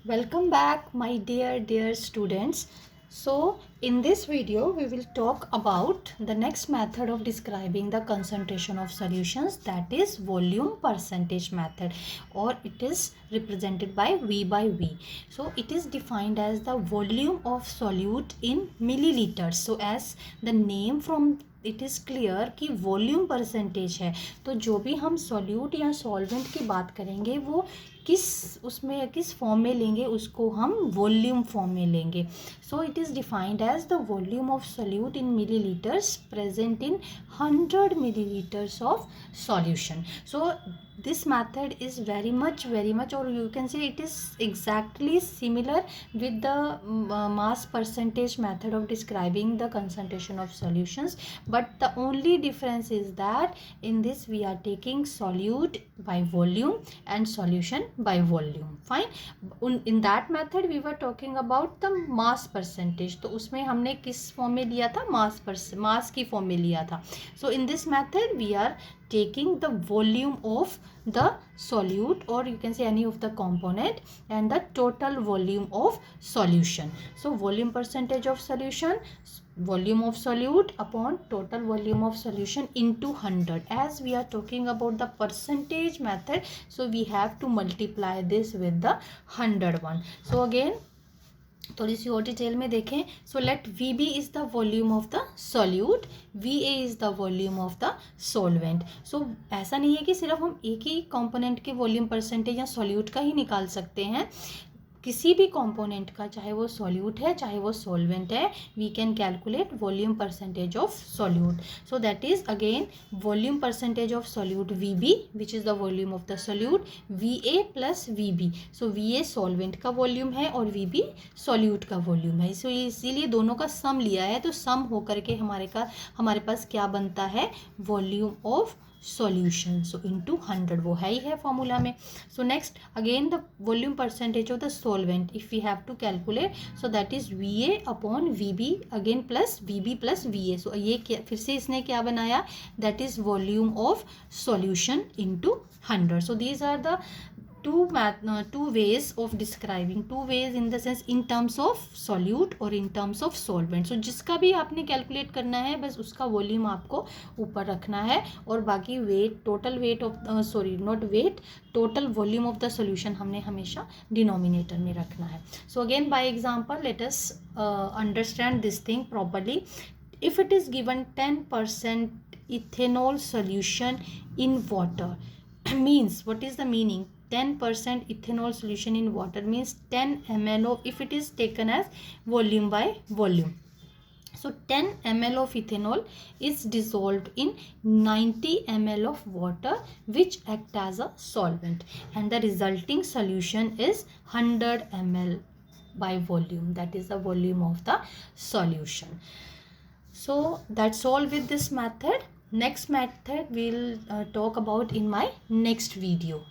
Welcome back, my dear students. So in this video we will talk about the next method of describing the concentration of solutions, that is volume percentage method, or it is represented by V by V. So it is defined as the volume of solute in milliliters. So as the name from it is clear कि volume percentage है, तो जो भी हम solute या solvent की बात करेंगे वो किस फॉर्म में लेंगे, उसको हम वॉल्यूम फॉर्म में लेंगे. So it is defined as the volume of solute in milliliters present in 100 milliliters of solution. So this method is very much, or you can say it is exactly similar with the mass percentage method of describing the concentration of solutions, but the only difference is that in this we are taking solute by volume and solution by volume. Fine. In that method we were talking about the mass percentage, तो उसमें हमने किस form में लिया था, मास की form में लिया था. So in this method we are taking the volume of the solute, or you can say any of the component, and the total volume of solution. So volume percentage of solution, volume of solute upon total volume of solution into 100. As we are talking about the percentage method, so we have to multiply this with the 100 one. So again थोड़ी सी और detail में देखें. So let V B is the volume of the solute, V A is the volume of the solvent. So ऐसा नहीं है कि सिर्फ हम एक ही कंपोनेंट के वॉल्यूम परसेंटेज या सॉल्यूट का ही निकाल सकते हैं. किसी भी कंपोनेंट का, चाहे वो सॉल्यूट है चाहे वो सॉल्वेंट है, we can calculate volume percentage of solute. So that is again volume percentage of solute V B, which is the volume of the solute, V A plus V B. So V A solvent का volume है और V B solute का volume है. So इसीलिए दोनों का सम लिया है, तो सम होकर के हमारे पास क्या बनता है, volume of solution. So into 100 वो है ही है फॉर्मूला में. So next again the volume percentage of the solvent if we have to calculate, so that is VA upon VB again plus VB plus VA. So ये फिर से इसने क्या बनाया, that is volume of solution into 100. So these are the two ways of describing, two ways in the sense in terms of solute or in terms of solvent. So जिसका भी आपने calculate करना है, बस उसका वॉल्यूम आपको ऊपर रखना है, और बाकी weight, total weight of not weight, total volume of the solution हमने हमेशा डिनोमिनेटर में रखना है. So again by example let us understand this thing properly. If it is given 10% ethanol solution in water, means what is the meaning, 10% ethanol solution in water means 10 ml of, if it is taken as volume by volume. So 10 ml of ethanol is dissolved in 90 ml of water which act as a solvent, and the resulting solution is 100 ml by volume, that is the volume of the solution. So that's all with this method. Next method we'll talk about in my next video.